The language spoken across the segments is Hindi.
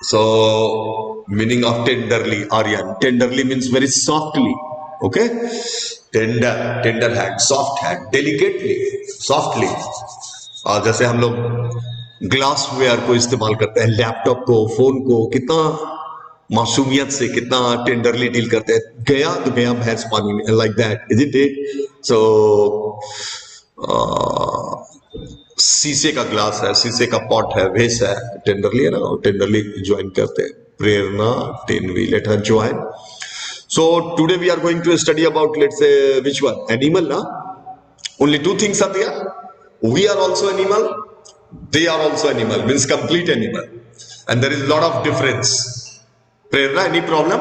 So, meaning of tenderly, Aryan. Tenderly means very softly. Okay? Tender hand, soft hand, delicately, softly. और जैसे हम लोग ग्लास वेयर को इस्तेमाल करते हैं, लैपटॉप को, फोन को, कितना मासूमियत से, कितना टेंडरली डील करते हैं। गया तो गया भैंस पानी में, like that, is it it? So शीशे का ग्लास है, शीशे का पॉट है, वेस है, टेंडरली है ना, टेंडरली ज्वाइन करते हैं। Prerna, then we let her join. So today we are going to study about, let's say, which one? Animal, na? Only two things are there. We are also animal. They are also animal. Means complete animal. And there is a lot of difference. Prerna, any problem?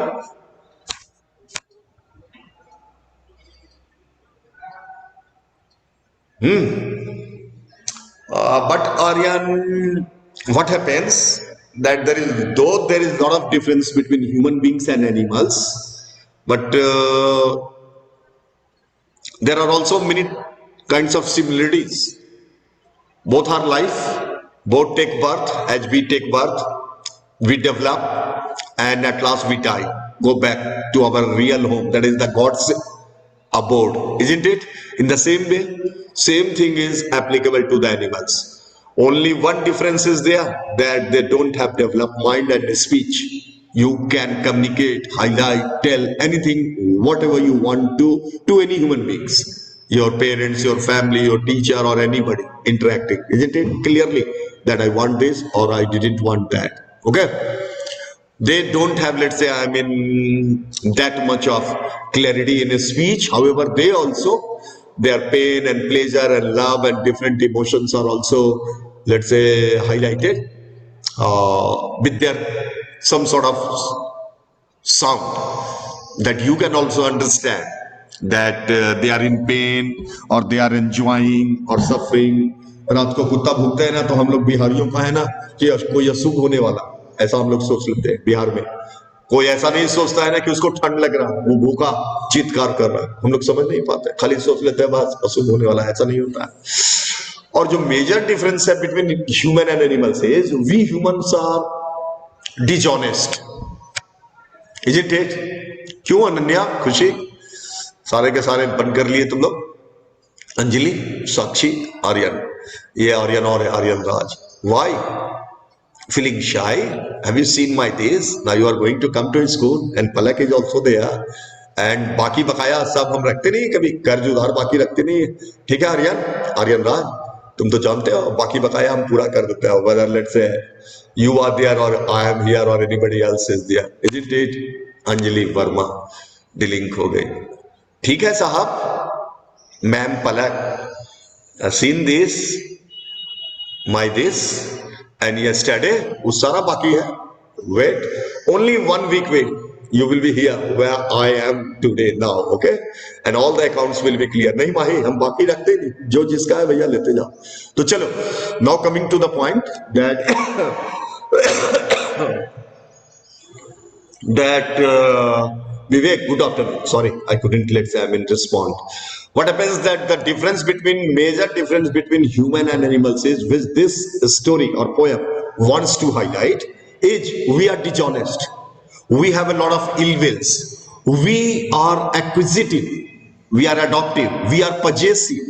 But Aryan, what happens? That there is a lot of difference between human beings and animals, but there are also many kinds of similarities. Both are life, both take birth. As we take birth, we develop, and at last we die, go back to our real home, that is the God's abode, isn't it? In the same way, same thing is applicable to the animals. Only one difference is there, that they don't have developed mind and speech. You can communicate, highlight, tell anything, whatever you want to any human beings, your parents, your family, your teacher, or anybody interacting, isn't it? Clearly that I want this or I didn't want that. Okay? They don't have, let's say, that much of clarity in his speech. However, they also, their pain and pleasure and love and different emotions are also, let's say, highlighted with their some sort of sound that you can also understand that they are in pain or they are enjoying or suffering. रात को कुत्ता भूखता है ना, तो हम लोग बिहारियों का है ना कि कोई अशुभ होने वाला, ऐसा हम लोग सोच लेते हैं। बिहार में कोई ऐसा नहीं सोचता है ना कि उसको ठंड लग रहा, वो भूखा चीत्कार कर रहा है, हम लोग समझ नहीं पाते, खाली सोच लेते हैं बस अशुभ होने वाला, ऐसा नहीं होता है। और जो मेजर डिफरेंस है between human and animals is we humans are dishonest, is it it? क्यों अनन्या, खुशी, सारे के सारे बंद कर लिए तुम लोग? अंजलि, साक्षी, आर्यन, ये आर्यन और आर्यन राज, Y feeling shy? Have you seen my days? Now you are going to come to school and Palak is also there. And बाकी बकाया सब हम रखते नहीं, कभी कर्ज उधार बाकी रखते नहीं, ठीक है आर्यन, आर्यन राज, तुम तो जानते हो बाकी बकाया हम पूरा कर देते हैं, whether let's say you are there or I am here or anybody else is there, isn't it? Anjali Verma D-Link हो गई, ठीक है साहब, ma'am Palak, seen this, my this, and yesterday वो सारा बाकी है. Wait, only 1 week wait, you will be here where I am today now, okay, and all the accounts will be clear. नहीं माही, हम बाकी रखते नहीं, जो जिसका है भैया लेते जाओ. तो चलो, now coming to the point that Vivek, good afternoon. Sorry, I couldn't, let's say, respond. What happens that the difference between, major difference between human and animals is, with this story or poem wants to highlight, is we are dishonest. We have a lot of ill wills. We are acquisitive. We are adoptive. We are possessive.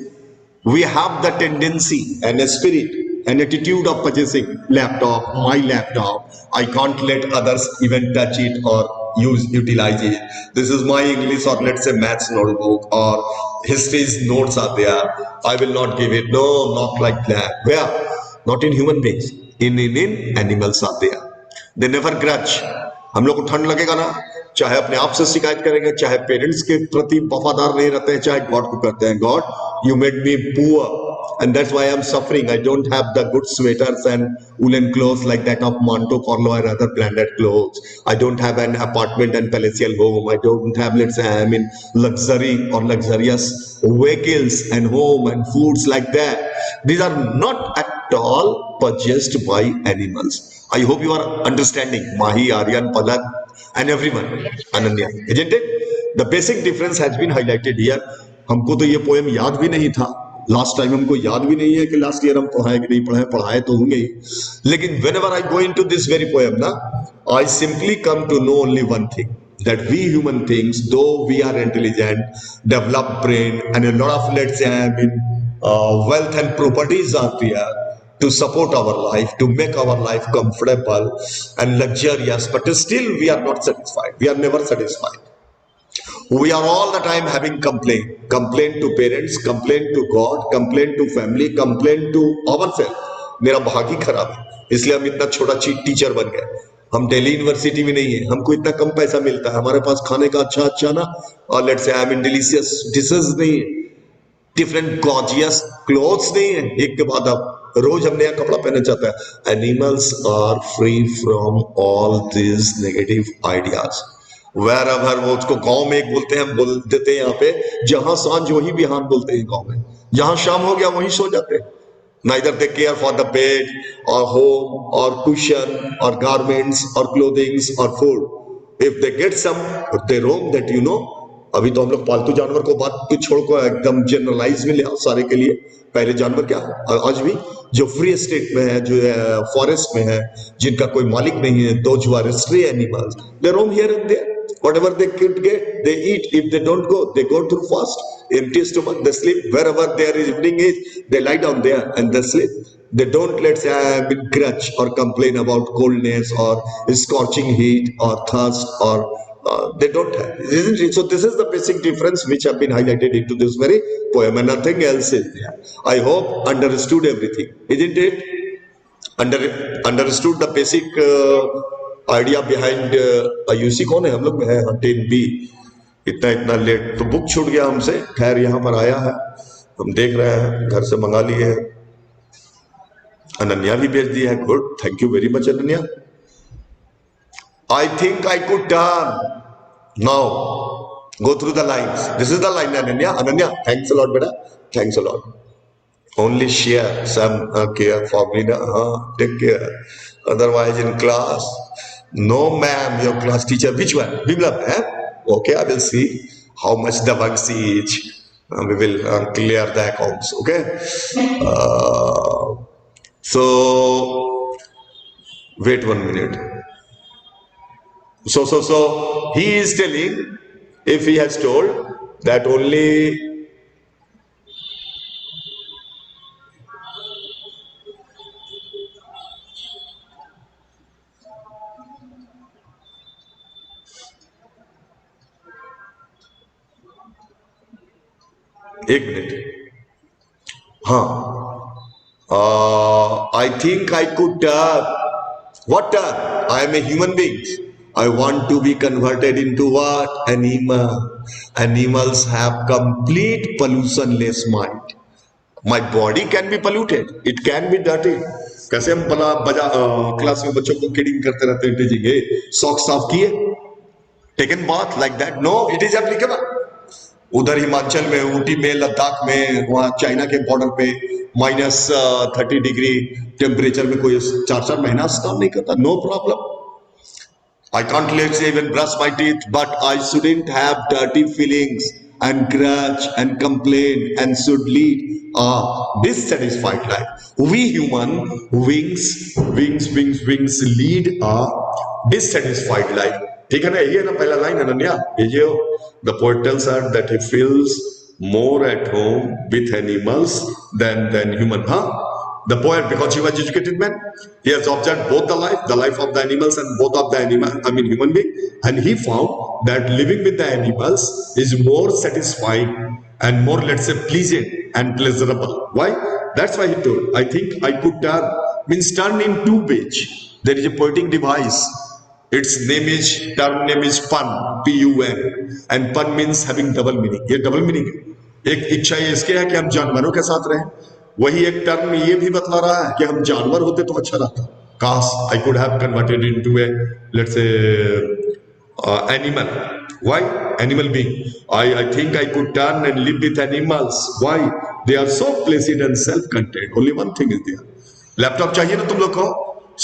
We have the tendency and a spirit, an attitude of purchasing laptop, my laptop. I can't let others even touch it or utilize it. This is my English or let's say maths notebook or history's notes are there. I will not give it. No, not like that. Where? Not in human beings. In animals are there. They never grudge. हम लोग को ठंड लगेगा ना, चाहे अपने आप से शिकायत करेंगे, चाहे पेरेंट्स के प्रति वफादार नहीं रहते हैं, चाहे गॉड को करते हैं, God you made me poor and that's why I'm suffering. I don't have the good sweaters and woolen clothes like that of Monte Carlo or other branded clothes. I don't have an apartment and palatial home. I don't have, let's say, luxury or luxurious vehicles and home and foods like that. These are not at all purchased by animals. I hope you are understanding, Mahi, Aryan, Palak, and everyone, Ananya, isn't it? The basic difference has been highlighted here. हमको तो ये पोएम याद भी नहीं था, लास्ट टाइम हमको याद भी नहीं है कि लास्ट ईयर हम पढ़ाए कि नहीं पढ़ाए, पढ़ाए तो होंगे ही। लेकिन whenever I go into this very poem ना, I simply come to know only one thing, that we human things, though we are intelligent, developed brain, and a lot of, let's say, I mean, wealth and properties are there to support our life, to make our life comfortable and luxurious, but still we are not satisfied. We are never satisfied. We are all the time having complaint to parents, complaint to God, complaint to family, complaint to ourselves. मेरा भाग ही खराब है, इसलिए हम इतना छोटा टीचर बन गए। हम दिल्ली यूनिवर्सिटी में नहीं है, हमको इतना कम पैसा मिलता है, हमारे पास खाने का अच्छा ना, और let's say I mean delicious dishes नहीं है, डिफरेंट गॉर्जियस क्लोथ्स नहीं है, एक के बाद अब रोज हम नया कपड़ा पहनना चाहता है। Animals are free from all this negative ideas. Wherever, वो उसको गांव में एक बोलते हैं, हम बोल देते हैं यहाँ पे, जहां सांझ वही बिहान बोलते हैं गांव में, जहां शाम हो गया वहीं सो जाते हैं। Neither they care for the bed or home or cushion or garments or clothing or food. If they get some, they roam that, you know. अभी तो हम लोग पालतू जानवर को बात को छोड़ को एकदम जनरलाइज में ले आओ सारे के लिए। पहले जानवर क्या, आज भी जो फ्री स्टेट में है, जो फॉरेस्ट में है, जिनका कोई मालिक नहीं है, those who are stray animals, they roam here and there. Whatever they could get, they eat. If they don't go, they go through fast. Empty stomach, they sleep. Wherever there is evening is, they lie down there and they sleep. They don't, let's say, grudge or complain about coldness or scorching heat or thirst, or they don't have, isn't it? So this is the basic difference which have been highlighted into this very poem, and nothing else is there. I hope understood everything, isn't it? Understood the basic idea behind UC. कौन है हम लोग में है 10B। इतना लेट तो बुक छूट गया हमसे, खैर यहाँ पर आया है, हम देख रहे हैं, घर से मंगा लिए हैं। अनन्या भी भेज दिया है, good, thank you very much Ananya. I think I could turn now, go through the lines, this is the line Ananya. Ananya thanks a lot बेटा, thanks a lot. Only share some care for me ना, हाँ take care, otherwise in class, no ma'am, your class teacher, which one, Bimlab, eh? Okay, I will see how much the bugs each, we will clear the accounts, okay? So wait 1 minute. So he is telling, if he has told that only एक मिनट, हाँ, आई think I could what I am a human being. I want to be converted into what? Animal. Animals have complete pollutionless mind. My body can be polluted, it can be dirty. कैसे हम क्लास में बच्चों को किडिंग करते रहते हैं, टीचिंग, सॉक्स साफ किए, taken bath like that, no it is applicable. उधर हिमाचल में, ऊटी में, लद्दाख में, वहां चाइना के बॉर्डर पे -30 डिग्री टेम्परेचर में कोई 4 महीना काम नहीं करता, no problem. I can't, let's say, even brush my teeth, but I shouldn't have dirty feelings and grudge and complain and should lead a dissatisfied life. We human wings lead a dissatisfied life. ठीक है ना, ये ना पहला लाइन अनन्या, ये जो the poet tells her that he feels more at home with animals than human, huh? The poet, because he was educated man, he has observed both the life of the animals and both of the human being, and he found that living with the animals is more satisfying and more, let's say, pleasant and pleasurable. Why? That's why he told, I think I could turn, means turn in 2 page. There is a poetic device. Its term name is pun, P-U-N, and pun means having double meaning. ये double meaning है। एक इच्छा ये इसके है कि हम जानवरों के साथ रहें, वही एक टर्म ये भी बतला रहा है कि हम जानवर होते तो अच्छा रहता, काश I could have converted into A, let's say, animal. Why? Animal being. I think I could turn and live with animals. Why? They are so placid and self-contained. Only one thing is there. Laptop चाहिए ना तुम लोग को,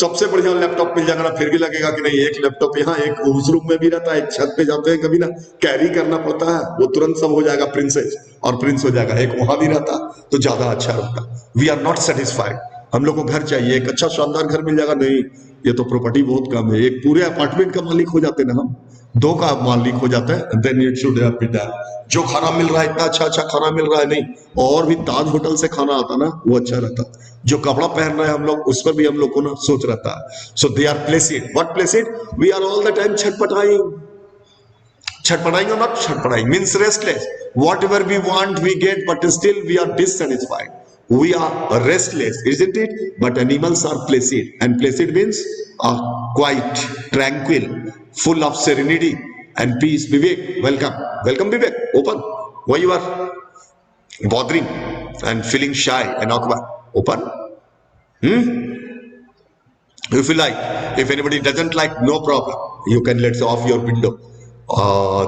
सबसे बढ़िया लैपटॉप मिल जाएगा ना, फिर भी लगेगा कि नहीं, एक लैपटॉप यहाँ, एक उस रूम में भी रहता है, एक छत पे जाते हैं कभी ना, कैरी करना पड़ता है, वो तुरंत सब हो जाएगा प्रिंसेस और प्रिंस हो जाएगा, एक वहां भी रहता तो ज्यादा अच्छा रहता। वी आर नॉट सेटिस्फाइड, हम लोग को घर चाहिए, एक अच्छा शानदार घर मिल जाएगा, नहीं ये तो प्रॉपर्टी बहुत कम है, एक पूरे अपार्टमेंट का मालिक हो जाते ना हम, दो का मालिक हो जाता है, then it should have been done. जो खाना मिल रहा है, इतना अच्छा अच्छा खाना मिल रहा है, नहीं और भी ताज होटल से खाना आता ना, वो अच्छा रहता। जो कपड़ा पहन रहे हैं हम लोग, उस पर भी हम लोग को ना सोच रहता है। So they are placid, what placid, we are all the time छटपटाइंग, छटपटाइंग और नॉट छटपटाइंग means restless, whatever we want we get, but still we are dissatisfied, we are restless, isn't it? But animals are placid, and placid means quiet, tranquil, full of serenity and peace. Vivek, welcome, welcome Vivek, open. Why you are bothering and feeling shy and awkward? Open. If you like, if anybody doesn't like, no problem, you can let's off your window,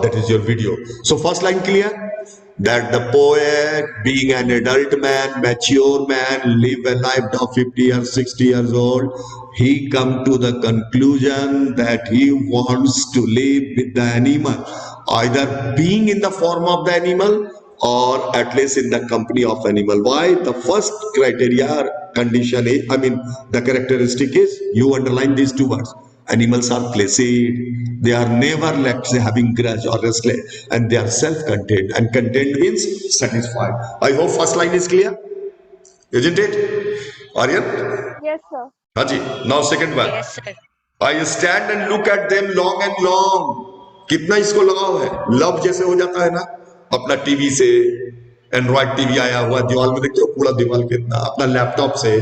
that is your video. So first line clear, that the poet, being an adult man, mature man, live a life of 50 years, 60 years old, he come to the conclusion that he wants to live with the animal, either being in the form of the animal or at least in the company of animal. Why? The first criteria or condition is, I mean, the characteristic is, you underline these two words. Animals are placid. They are never, let's say, having grudge or restless, and they are self-contained. And contained means satisfied. I hope first line is clear, isn't it? Aryan? Yes, sir. Haji. Now second one. Yes, sir. I stand and look at them long and long. कितना इसको लगाव है, लव जैसे हो जाता है ना, अपना टीवी से, एंड्रॉइड टीवी आया हुआ दीवार में देखते हो, पूरा दीवार कितना, अपना लैपटॉप से,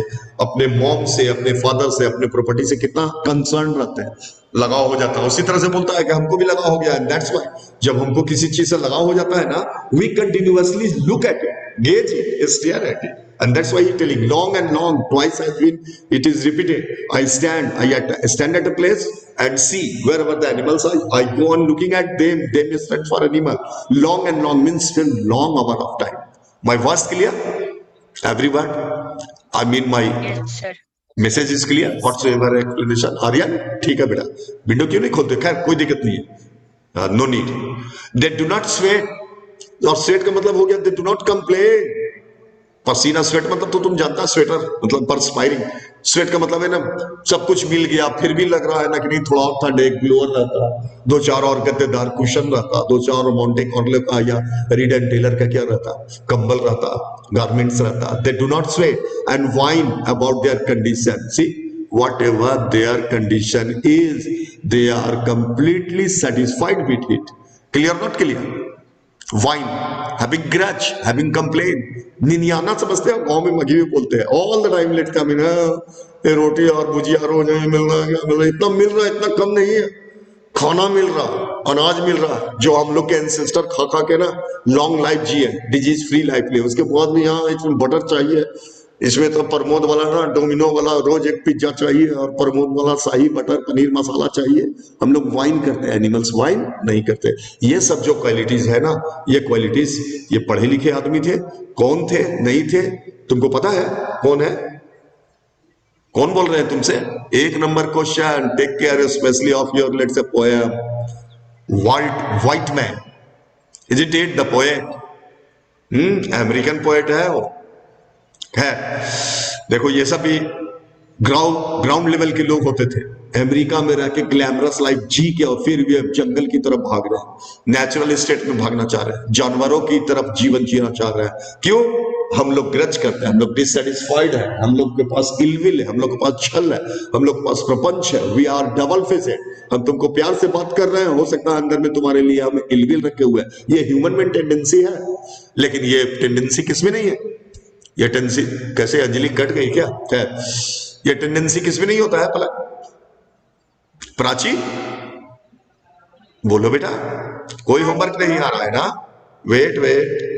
अपने मॉम से, अपने फादर से, अपने प्रॉपर्टी से कितना कंसर्न रहते हैं, लगाव हो जाता है। उसी तरह से बोलता है कि हमको भी लगाव हो गया है, दैट्स व्हाई जब हमको किसी चीज से लगाव हो जाता है ना, we continuously look at it, gaze it, stare at it, and that's why he's telling long and long, twice has been, it is repeated. I stand at a place and see wherever the animals are, I go on looking at them. Them is meant for animal. Long and long means still long amount of time. My verse clear, everyone? I mean my Yes, sir. Message is clear, whatsoever explanation. Aryan ठीक है बेटा, विंडो क्यों नहीं खोलते, खैर कोई दिक्कत नहीं है, no need. They do not sweat, और स्वेट का मतलब हो गया दे डू नॉट कंप्लेन। पसीना, स्वेट मतलब तो तुम जानता है, स्वेटर मतलब परस्पायरिंग, स्वेट का मतलब है ना सब कुछ मिल गया फिर भी लग रहा है ना कि नहीं थोड़ा और ठंड, एक ब्लोअर रहता, दो चार और गद्देदार कुशन रहता, दो चार मोंटे कॉर्ले का या रीड एंड टेलर का क्या रहता, कंबल रहता, गारमेंट्स रहता। They do not sweat and whine about their condition. See whatever their condition is, they are completely satisfied with it. Clear, not clear? Wine, having grudge, having complaint, निनियाना समझते हैं, गांव में मगी भी बोलते हैं, ऑल द टाइम लेट कम इन, ये रोटी और भुजिया रोज नहीं मिल रहा, क्या मिल रहा, इतना मिल रहा, इतना कम नहीं है, खाना मिल रहा, अनाज मिल रहा, जो हम लोग के एंसेस्टर खा खा के ना लॉन्ग लाइफ जिए, डिजीज फ्री लाइफ लिए, उसके बाद भी यहाँ इसमें बटर चाहिए, इसमें तो प्रमोद वाला ना डोमिनो वाला रोज एक पिज्जा चाहिए, और प्रमोद वाला शाही बटर पनीर मसाला चाहिए। हम लोग वाइन करते हैं, एनिमल्स वाइन नहीं करते। ये सब जो क्वालिटीज है ना, ये क्वालिटीज ये पढ़े लिखे आदमी थे, कौन थे, नहीं थे, तुमको पता है कौन है, कौन बोल रहे हैं तुमसे? एक number question, take care specially of your let's a poem, Whitman, is it the poet? American poet है वो, है। देखो ये सब भी ग्राउंड लेवल के लोग होते थे, अमेरिका में रह के ग्लैमरस लाइफ जी के, और फिर भी अब जंगल की तरफ भाग रहे हैं, नेचुरल स्टेट में भागना चाह रहे हैं, जानवरों की तरफ जीवन जीना चाह रहे हैं। क्यों? हम लोग ग्रज करते हैं, हम लोग डिससेटिस्फाइड है, हम लोग के पास इलविल है, हम लोग के पास छल है, हम लोग के पास प्रपंच है, वी आर डबल फेसेड। हम तुमको प्यार से बात कर रहे हैं, हो सकता है अंदर में तुम्हारे लिए हम इलविल रखे हुए हैं, ये ह्यूमन में टेंडेंसी है, लेकिन ये टेंडेंसी किसमें नहीं है? ये टेंडेंसी कैसे, अंजलि कट गई क्या? ये टेंडेंसी किसमें नहीं होता है भला? प्राची बोलो बेटा, कोई होमवर्क नहीं आ रहा है ना? वेट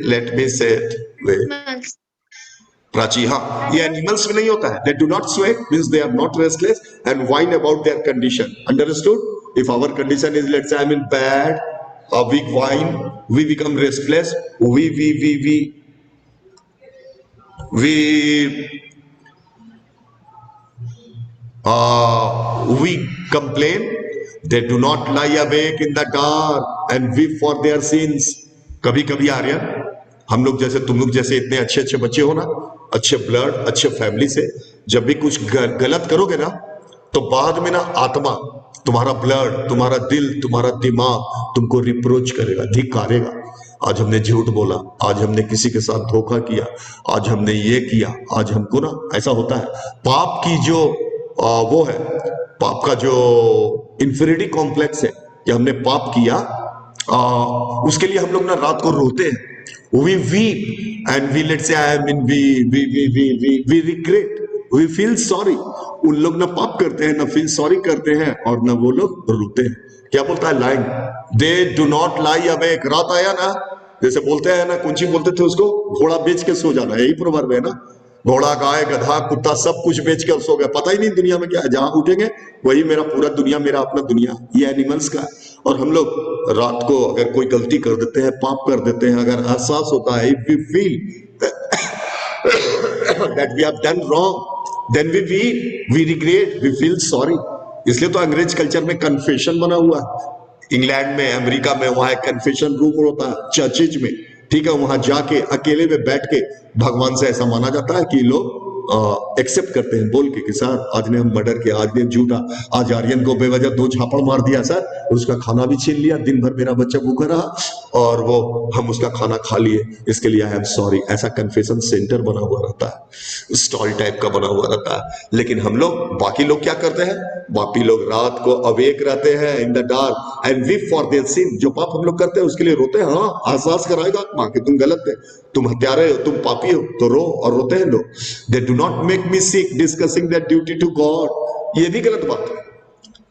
लेट मी से वेट। प्राची, हाँ, ये एनिमल्स में नहीं होता है। They do not sweat means they are not restless and whine about their condition. Understood? If our condition is let's say I mean bad, a weak wine, we become restless, we We complain, they do not lie awake in the dark and weep for their sins. कभी कभी आर्यन, हम लोग जैसे तुम लोग जैसे इतने अच्छे अच्छे बच्चे हो ना, अच्छे ब्लड अच्छे फैमिली से, जब भी कुछ गलत करोगे ना, तो बाद में ना आत्मा, तुम्हारा ब्लड, तुम्हारा दिल, तुम्हारा दिमाग तुमको रिप्रोच करेगा, धिक्कारेगा। आज हमने झूठ बोला, आज हमने किसी के साथ धोखा किया, आज हमने ये किया, आज हमको ना ऐसा होता है। पाप की जो वो है, पाप का जो इंफीरियरिटी कॉम्प्लेक्स है कि हमने पाप किया, उसके लिए हम लोग ना रात को रोते हैं। We weep and we let's say I mean we regret, we feel sorry. उन लोग ना पाप करते हैं, ना फील सॉरी करते हैं, और ना वो लोग रोते हैं। क्या बोलता है line? They do not lie awake. रात आया ना, जैसे बोलते हैं ना, कुंची बोलते थे उसको, घोड़ा बेच के सो जाना, यही प्रोवर्ब है ना। घोड़ा, गाय, गधा, कुत्ता सब कुछ बेच कर सो गया, पता ही नहीं दुनिया में क्या है। जहां उठेंगे वही मेरा पूरा दुनिया, मेरा अपना दुनिया। ये एनिमल्स का। और हम लोग रात को अगर कोई गलती कर देते हैं, पाप कर देते हैं, अगर एहसास होता है, if we feel that we have done wrong, then we regret, we feel sorry. इसलिए तो अंग्रेज कल्चर में कन्फेशन बना हुआ है। इंग्लैंड में, अमेरिका में, वहां एक कन्फेशन रूम होता है चर्चेज में, ठीक है। वहां जाके अकेले में बैठ के भगवान से ऐसा माना जाता है कि लोग एक्सेप्ट करते हैं, बोल के कि सर आज ने हम मर्डर किया, आज ने झूठा, आज आर्यन को बेवजह 2 झापड़ मार दिया सर, उसका खाना भी छीन लिया, दिन भर मेरा बच्चा भूखा रहा और वो हम उसका खाना खा लिए, इसके लिए आई एम सॉरी। ऐसा कन्फेशन सेंटर बना हुआ रहता है, स्टॉल टाइप का बना हुआ रहता है। लेकिन हम लोग, बाकी लोग क्या करते हैं? बाकी लोग रात को अवेक रहते हैं in the dark and weep for their sin. जो पाप हम लोग करते हैं उसके लिए रोते हैं। हाँ, एहसास कराएगा आत्मा कि तुम गलत थे, तुम हत्यारे हो, तुम पापी हो, तो रो, और रोते हैं लोग। They do not make me sick discussing that duty to God. ये भी गलत बात है।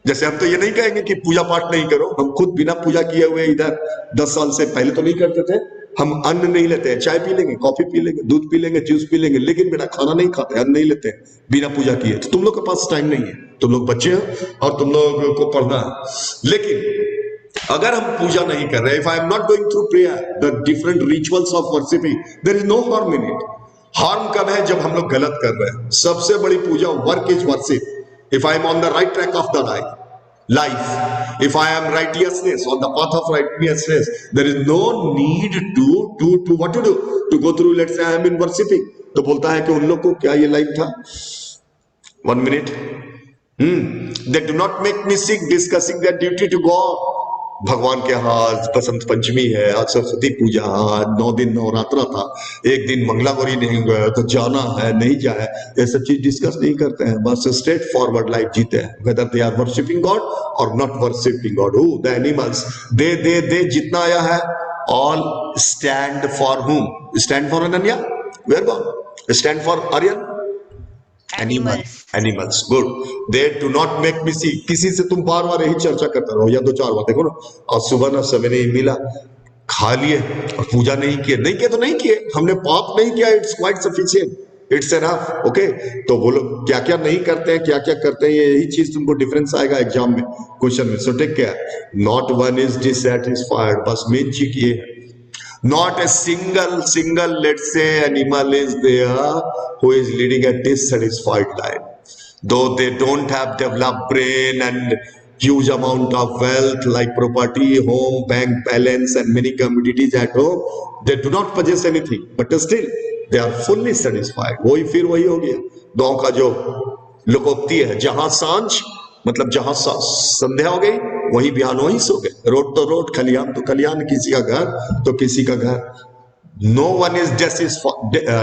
जैसे हम तो ये नहीं कहेंगे कि पूजा पाठ नहीं करो, हम खुद बिना पूजा किए हुए इधर 10 साल से पहले तो नहीं करते थे। हम अन्न नहीं लेते हैं, चाय पी लेंगे, कॉफी पी लेंगे, दूध पी लेंगे, जूस पी लेंगे, लेकिन बेटा खाना नहीं खाते, अन्न नहीं लेते हैं बिना पूजा किए। तो तुम लोग के पास टाइम नहीं है, तुम लोग बच्चे हो और तुम लोग को पढ़ना है। लेकिन अगर हम पूजा नहीं कर रहे, if I am not going through prayer, the different rituals of worshipping, there is no harm in it. Harm कब है? जब हम लोग गलत कर रहे हैं। सबसे बड़ी पूजा work is worship. If I am on the right track of the life, if I am righteousness, on the path of righteousness, there is no need to what to do, to go through, let's say I am in worshiping। तो बोलता है कि उन लोग को क्या ये लाइन था, 1 minute, they do not make me sick discussing their duty to God। भगवान के हाथ बसंत पंचमी है, आज सरस्वती पूजा, आज 9 दिन नवरात्रा था, एक दिन मंगला गौरी नहीं गया तो जाना है नहीं जाए, ये सब चीज डिस्कस नहीं करते हैं। बस स्ट्रेट फॉरवर्ड लाइफ जीते हैं, whether they are worshipping God और not worshipping God. Who the animals, दे जितना आया है, all stand for whom? Stand for Ananya, where gone? Stand for Aryan, animals. Good. They do not make me see. किसी से तुम बार बार यही चर्चा करते रहो, या 2-4 बार, देखो ना, और सुबह ना सवेरे मिला, खा लिए और पूजा नहीं किए, नहीं किए तो नहीं किए, हमने पाप नहीं किया, it's quite sufficient, it's enough. Okay, तो वो लोग क्या क्या नहीं करते हैं, क्या क्या करते हैं, यही चीज तुमको डिफरेंस आएगा एग्जाम में, क्वेश्चन में। So take care, not one is dissatisfied, बस मेन चीज ये है। Not a single, let's say, animal is there who is leading a dissatisfied life. Though they don't have developed brain and huge amount of wealth like property, home, bank balance, and many commodities at home, they do not possess anything, but still they are fully satisfied। वही फिर वही हो गया गांव का जो लोकोक्ति है, जहां सांझ मतलब जहां संध्या हो गई वही बिहान वही सो गए, रोड तो रोड, खलियान तो खलियान, किसी का घर तो किसी का घर। No one is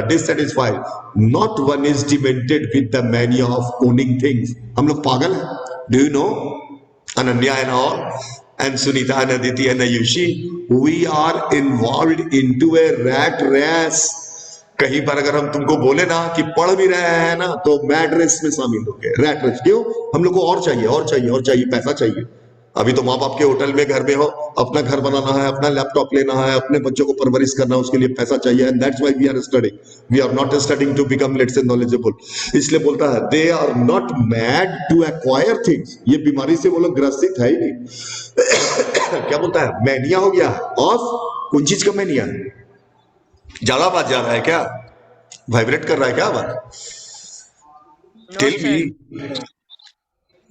dissatisfied, not one is demented with the mania of owning things। हम लोग पागल हैं। Do you know Ananya and all and Sunita and Aditi and Ayushi, we are involved into a rat race। कहीं पर अगर हम तुमको बोले ना कि पढ़ भी रहे हैं ना, तो मैड रेस में शामिल हो गए, रैट रेस। क्यों? हम लोग को और चाहिए और चाहिए और चाहिए, पैसा चाहिए। अभी तो माँ बाप के होटल में घर में हो, अपना घर बनाना है, अपना लैपटॉप लेना है, अपने बच्चों को परवरिश करना है, उसके लिए पैसा चाहिए। And that's why we are studying, we are not studying to become, let's say, knowledgeable. इसलिए बोलता है they are not mad to acquire things. ये बीमारी से वो लोग ग्रसित है ही नहीं। क्या बोलता है? मैनिया हो गया ऑफ कौन चीज का मैनिया? ज्यादा बात जा रहा है क्या? वाइब्रेट कर रहा है क्या आवाज? No, tell sir. Me.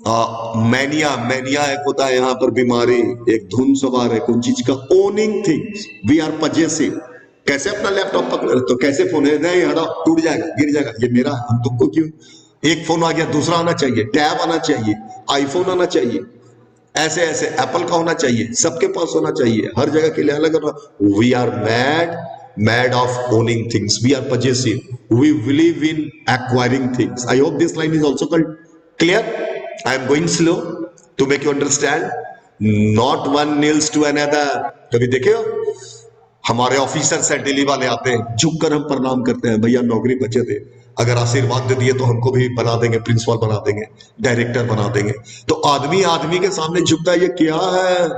Mania, mania एक होता है यहाँ पर बीमारी, एक धुन सवार है कोई चीज का। Owning things, we are possessive. कैसे अपना लैपटॉप पकड़, तो कैसे फोन है, नहीं हटा, टूट जाएगा, गिर जाएगा, ये मेरा, हम तुमको क्यों। एक फोन आ गया, दूसरा आना चाहिए, टैब आना चाहिए, आईफोन आना चाहिए, ऐसे ऐसे एप्पल का होना चाहिए, सबके पास होना चाहिए, हर जगह के लिए अलग अलग। We are mad, mad of owning things, we are possessive, we believe in acquiring things. I hope this line is also clear. I am going slow to make you understand. Not one kneels to another. कभी देखे हो हमारे ऑफिसर्स है, दिल्ली वाले आते हैं, झुककर हम प्रणाम करते हैं, भैया नौकरी बचे थे, अगर आशीर्वाद दे दिए तो हमको भी बना देंगे, प्रिंसिपल बना देंगे, डायरेक्टर बना देंगे। तो आदमी आदमी के सामने झुकता है, ये क्या है,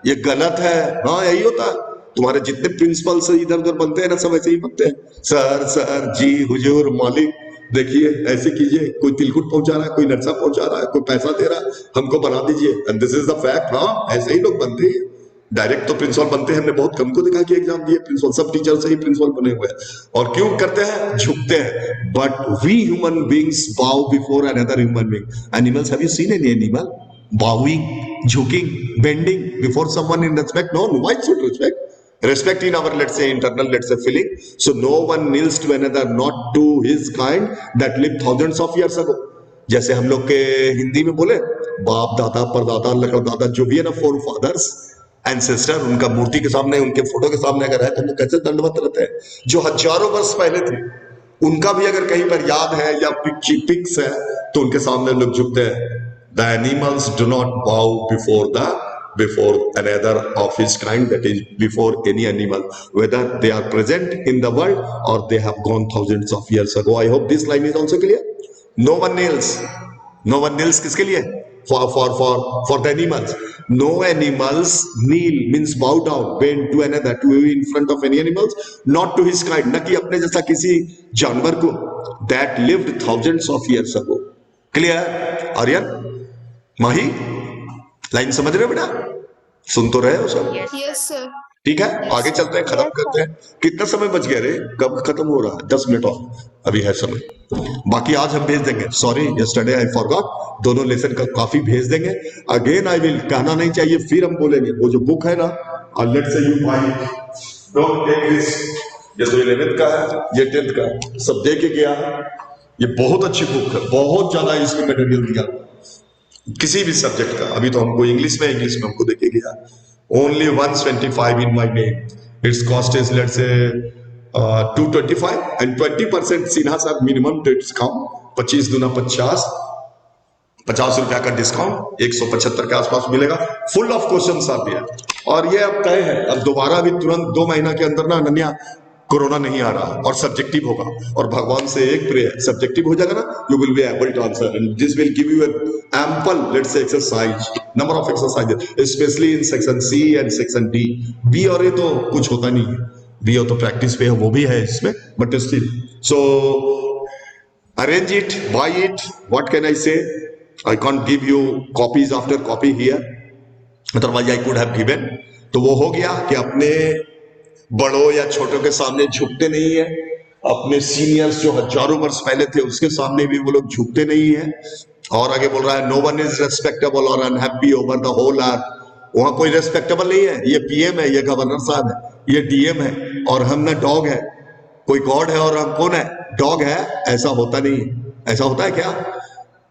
ये गलत है। हाँ यही होता है, तुम्हारे जितने प्रिंसिपल से इधर उधर बनते हैं ना, सब ऐसे ही बनते हैं, सर सर जी हुजूर मालिक, देखिए ऐसे कीजिए, कोई तिलकुट पहुंचा रहा है, कोई नक्शा पहुंचा रहा है, कोई पैसा दे रहा है, हमको बना दीजिए, and this is the fact. हाँ ऐसे ही लोग बनते हैं। डायरेक्ट तो प्रिंसिपल बनते हैं, हमने बहुत कम को देखा कि एग्जाम दिए प्रिंसिपल, सब टीचर से ही प्रिंसिपल बने हुए हैं। और क्यों करते हैं, झुकते हैं। बट वी ह्यूमन बींग्स बाउ before another human being. Animals, have you seen any animal bowing, झुकिंग, bending before someone in respect? No, why should respect in our, let's say, internal, let's say, feeling. So no one kneels to another, not to his kind that lived thousands of years ago. जैसे हम लोग के हिंदी में बोले, बाप दादा परदादा लकड़दादा जो भी है ना, फोर फादर्स एंसेस्टर, उनका मूर्ति के सामने, उनके फोटो के सामने अगर है तो हम लोग कैसे दंडवत रहते हैं। जो हजारों वर्ष पहले थे, उनका भी अगर कहीं पर याद है या पिक्स है तो उनके सामने लोग झुकते हैं। द एनिमल्स डू नॉट बाउ before another of his kind, that is before any animal, whether they are present in the world or they have gone thousands of years ago. I hope this line is also clear. No one kneels, no one kneels किसके लिए, for the animals. No animals kneel means bow down, bend to another, to in front of any animals, not to his kind, न कि अपने जैसा किसी जानवर को, that lived thousands of years ago. Clear Aryan, Mahi, line समझ रहे हो बेटा, सुन तो रहे हो सब। Yes sir. ठीक है, आगे चलते हैं, खत्म करते हैं। कितना समय बच गया रे, कब खत्म हो रहा है, 10 मिनट और अभी है समय। बाकी आज हम भेज देंगे, सॉरी यस्टरडे आई फॉरगॉट, दोनों लेसन का कॉपी भेज देंगे। अगेन आई विल, कहना नहीं चाहिए, फिर हम बोलेंगे। वो जो बुक है ना, let's say you buy, don't take risk, ये तो 11th का है, ये 10th का है, सब दे के गया है। ये बहुत अच्छी बुक है, बहुत ज्यादा इसमें मटेरियल दिया किसी भी सब्जेक्ट का। अभी तो हमको इंग्लिश में हमको देके गया, only 125 in my name. It's cost is let's से 225 एंड 20% सिन्हा साहब मिनिमम डिस्काउंट, 25 दूना 50, 50 रुपया का डिस्काउंट, 175 के आसपास मिलेगा। फुल ऑफ क्वेश्चन आर दिया, और ये अब तय है, अब दोबारा भी तुरंत 2 महीना के अंदर ना अनन्या, कोरोना नहीं आ रहा और सब्जेक्टिव होगा, और भगवान से एक प्रेयर, सब्जेक्टिव हो जाएगा ना, you will be able to answer and this will give you ample, let's say exercise, number of exercise, specially in section C and section D. B और ए तो कुछ होता नहीं है, बी और तो प्रैक्टिस पे है, वो भी है इसमें, but still. So arrange it, buy it, what can I say, I can't give you copies after copy here, otherwise I could have given। तो वो हो गया कि अपने बड़ों या छोटों के सामने झुकते नहीं है, अपने सीनियर्स जो हजारों वर्ष पहले थे उसके सामने भी वो लोग झुकते नहीं है। और आगे बोल रहा है, नो वन इज रेस्पेक्टेबल और unhappy over the whole earth. वहां कोई रेस्पेक्टेबल नहीं है, ये पीएम है, ये गवर्नर साहब है, ये डीएम है, और हम ना डॉग है। कोई गॉड है और हम कौन है, डॉग है, ऐसा होता नहीं है। ऐसा होता है क्या,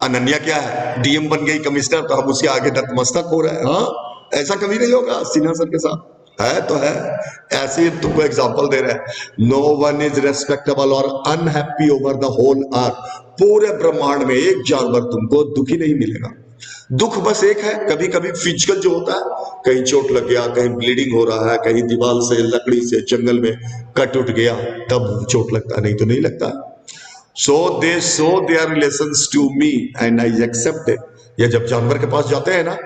अनन्या क्या है, डीएम बन गई कमिश्नर, तो हम उसके आगे नतमस्तक हो रहे हैं। हाँ ऐसा कभी नहीं होगा सिन्हा सर के साथ, है तो है। ऐसे ही तुमको एग्जांपल दे रहे हैं, नो वन इज रेस्पेक्टेबल और unhappy over the whole earth. पूरे ब्रह्मांड में एक जानवर तुमको दुखी नहीं मिलेगा। दुख बस एक है, कभी कभी फिजिकल जो होता है, कहीं चोट लग गया, कहीं ब्लीडिंग हो रहा है, कहीं दीवार से, लकड़ी से, जंगल में कट उठ गया, तब चोट लगता, नहीं तो नहीं लगता। So they show their relations to me and I accept it. ये जब जानवर के पास जाते हैं ना,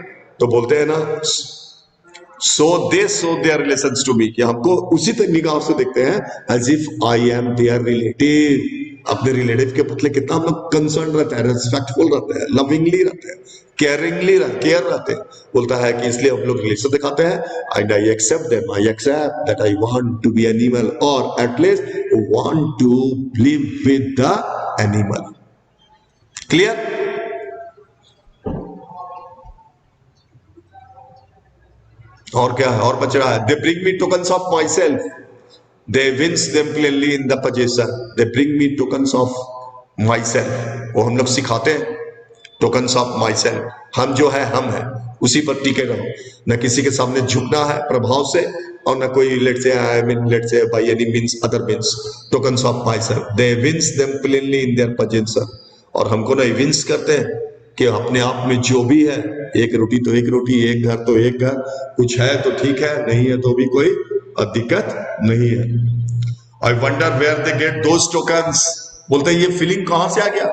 तो बोलते हैं ना, so they show their relations to me, कि हमको उसी निगाह से देखते हैं as if I am their relative. अपने रिलेटिव के बदले कितना हम लोग कंसर्न रहते हैं, रेस्पेक्टफुल रहते हैं, लविंगली रहते हैं, केयर रहते हैं। बोलता है कि इसलिए हम लोग रिलेशन दिखाते हैं, and I accept them, I accept that I want to be animal, और at least want to live with the animal. Clear? और क्या है, और बच रहा है, they bring me tokens of myself, they evince them plainly in the possession, they bring me tokens of myself, वो हम लोग सिखाते हैं टोकन्स ऑफ माई सेल्फ, हम जो है हम है, उसी पर टिके रहो, न किसी के सामने झुकना है प्रभाव से, और न कोई let's say I mean let's say by any means other means, tokens of myself, they evince them plainly in their possession, और हमको ना विंस करते हैं कि अपने आप में जो भी है, एक रोटी तो एक रोटी, एक घर तो एक घर, कुछ है तो ठीक है, नहीं है तो भी कोई दिक्कत नहीं है। I wonder where they get those tokens, बोलते हैं ये फीलिंग कहां से आ गया,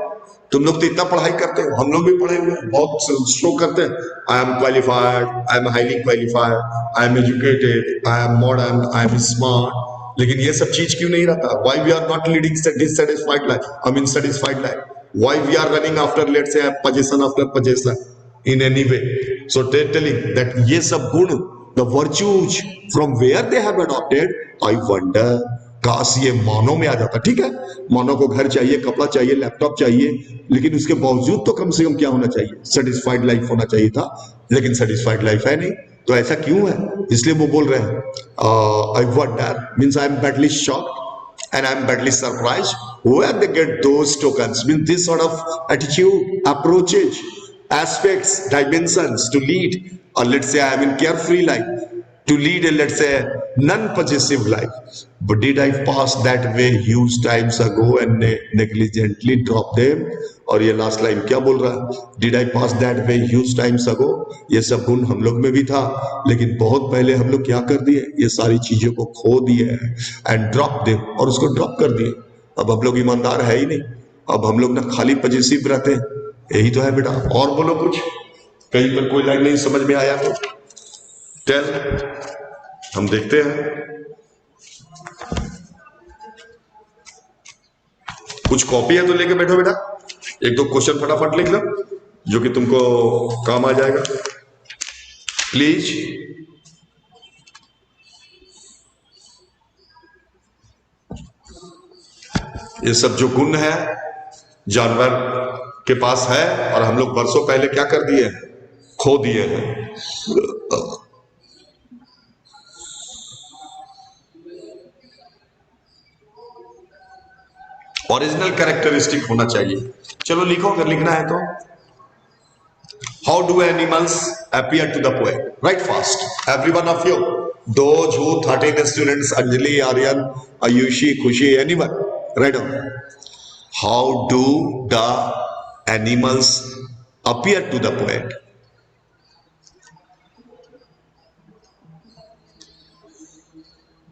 तुम लोग तो इतना पढ़ाई करते हो, हम लोग भी पढ़े हुए हैं, बहुत शो करते हैं, I am qualified, I am highly qualified, I am educated, I am modern, I am smart, लेकिन ये सब चीज क्यों नहीं रहता, why we are not leading dissatisfied life, I mean satisfied life, why we are running after let's say position after position in any way, so telling that ये सब गुण, the virtues from where they have adopted, I wonder, काश ये मानव में आ जाता। ठीक है, मानव को घर चाहिए, कपड़ा चाहिए, लैपटॉप चाहिए, लेकिन उसके बावजूद तो कम से कम क्या होना चाहिए, सेटिस्फाइड लाइफ होना चाहिए था, लेकिन सेटिस्फाइड लाइफ है नहीं, तो ऐसा क्यों है, इसलिए वो बोल रहे हैं I wonder means I am badly shocked and I'm badly surprised where they get those tokens. Mean this sort of attitude, approaches, aspects, dimensions to lead, or let's say I'm in carefree life, to lead a let's say non-possessive life. But did I pass that way huge times ago and negligently drop them? और ये लास्ट लाइन क्या बोल रहा है, did I pass that way huge times ago, ये सब गुण हम लोग में भी था, लेकिन बहुत पहले हम लोग क्या कर दिए, ये सारी चीजों को खो दिए एंड ड्रॉप दे, और उसको ड्रॉप कर दिए, अब हम लोग ईमानदार है ही नहीं, अब हम लोग ना खाली पॉजिटिव रहते हैं, यही तो है बेटा। और बोलो कुछ, कहीं पर कोई लाइन नहीं समझ में आया तो टेल, हम देखते हैं। कुछ कॉपी है तो लेके बैठो बेटा, एक दो क्वेश्चन फटाफट लिख लो जो कि तुमको काम आ जाएगा प्लीज। ये सब जो गुण है जानवर के पास है, और हम लोग बरसों पहले क्या कर दिए हैं, खो दिए हैं। ओरिजिनल कैरेक्टरिस्टिक होना चाहिए, चलो लिखो अगर लिखना है तो। How do animals appear to the poet, write fast every one of you, those who 13 students, Anjali, Aryan, Ayushi, Khushi, anyone, right on. How do the animals appear to the poet?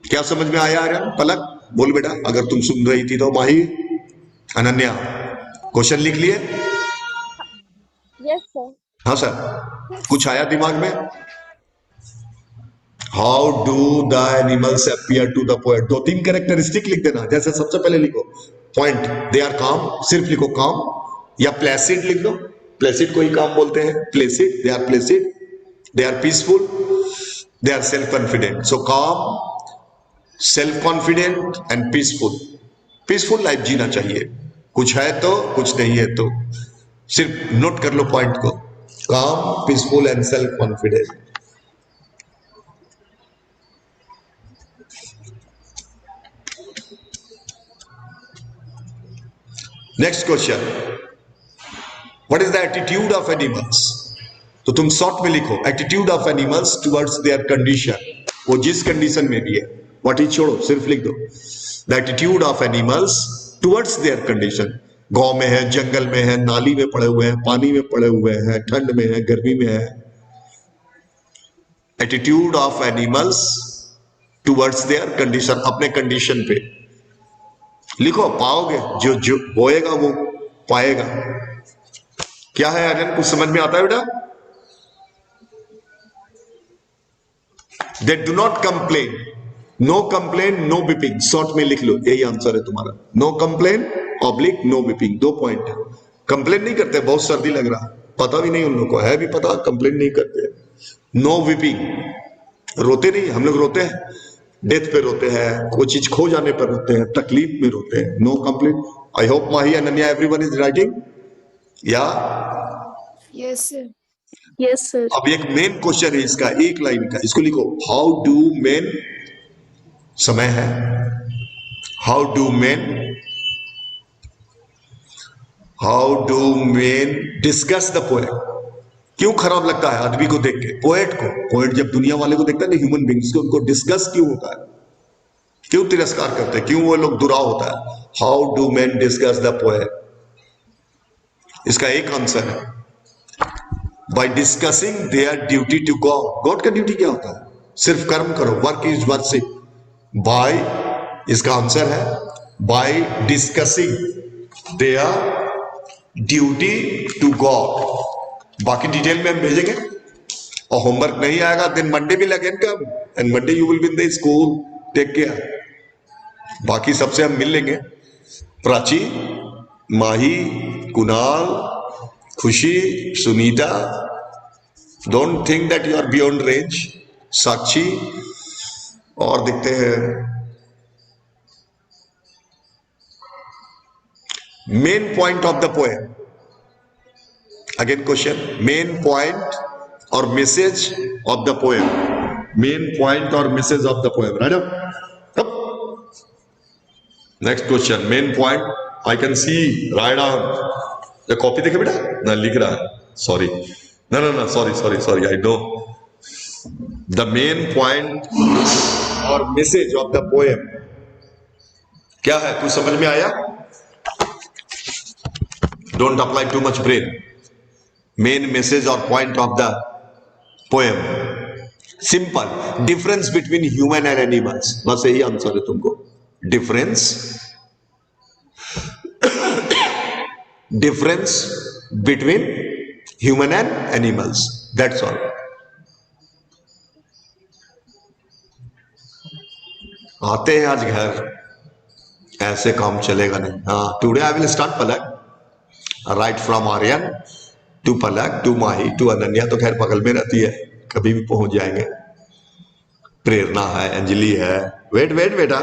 क्या समझ में आया आर्यन? पलक बोल बेटा, अगर तुम सुन रही थी तो। माही, अनन्या, क्वेश्चन लिख लिए? Yes sir. हाँ सर, कुछ आया दिमाग में? How do the animals appear to the poet, दो तीन कैरेक्टरिस्टिक लिख देना, जैसे सबसे पहले लिखो पॉइंट, दे आर काम, सिर्फ लिखो काम, या प्लेसिड लिख दो, प्लेसिड को ही काम बोलते हैं, placid, they are placid, they are peaceful, they are self confident, so calm, self confident and peaceful, peaceful life जीना चाहिए, कुछ है तो कुछ नहीं है तो, सिर्फ नोट कर लो पॉइंट को, काम, peaceful and self confident. Next question, what is the attitude of animals? तो तुम शॉर्ट में लिखो attitude of animals towards their condition, वो जिस कंडीशन में भी है, व्हाट इज छोड़ो, सिर्फ लिख दो the attitude of animals towards their condition, गांव में है, जंगल में है, नाली में पड़े हुए हैं, पानी में पड़े हुए हैं, ठंड में है, गर्मी में है, attitude of animals towards their condition, अपने कंडीशन पे लिखो, पाओगे, जो जो बोएगा वो पाएगा। क्या है आर्यन, कुछ समझ में आता है बेटा? They do not complain, no complain, no weeping, short में लिख लो, यही आंसर है तुम्हारा, no complain oblique no weeping, दो पॉइंट है। कंप्लेन नहीं करते, बहुत सर्दी लग रहा, पता भी नहीं उन लोगों को, है भी पता, कंप्लेन नहीं करते। नो विपिंग, रोते नहीं, हम लोग रोते हैं, डेथ पे रोते हैं, कोई चीज खो जाने पर रोते हैं, तकलीफ में रोते हैं, no complain. I hope Mahi, Ananya, everyone is writing, या यस सर। Yes sir. अब एक मेन क्वेश्चन है इसका, एक लाइन का, इसको लिखो। हाउ डू मेन, समय है, how do main, how do main discuss the poem. क्यों खराब लगता है आदमी को देख के, पोएट को? पोएट जब दुनिया वाले को देखता है ना, ह्यूमन बींग्स को, उनको डिस्कस क्यों होता है? क्यों तिरस्कार करते हैं? क्यों वो लोग दुरा होता है? How do man discuss the poem? इसका एक आंसर है, by discussing their duty to God. God का ड्यूटी क्या होता है? सिर्फ कर्म करो, वर्क इज वर्शिप। बाय, इसका आंसर है by discussing their duty to God. बाकी डिटेल में हम भेजेंगे, और होमवर्क नहीं आएगा then Monday will again come, and Monday you will be in the school, take care. बाकी सबसे हम मिल लेंगे, Prachi, Mahi, Kunal, Khushi, Sunita, don't think that you are beyond range, Sakshi, और देखते हैं main point of the poem. Again question, main point और message of the poem, main point और message of the poem, right? Next question, main point, I can see write down. Copy देखे बेटा ना, लिख रहा है, सॉरी, ना ना ना, sorry sorry sorry, I know. The main point और मैसेज ऑफ द पोएम क्या है? कुछ समझ में आया? Don't apply too much brain. Main message और point of the poem simple, difference between human and animals, बस यही आंसर है तुमको। Difference, difference between human and animals, that's all. आते हैं आज घर, ऐसे काम चलेगा नहीं। हाँ, today I will start Palak, right from Aryan to Palak to Mahi to Ananya, तो खैर बगल में रहती है, कभी भी पहुंच जाएंगे। प्रेरणा है, अंजलि है, वेट वेट बेटा,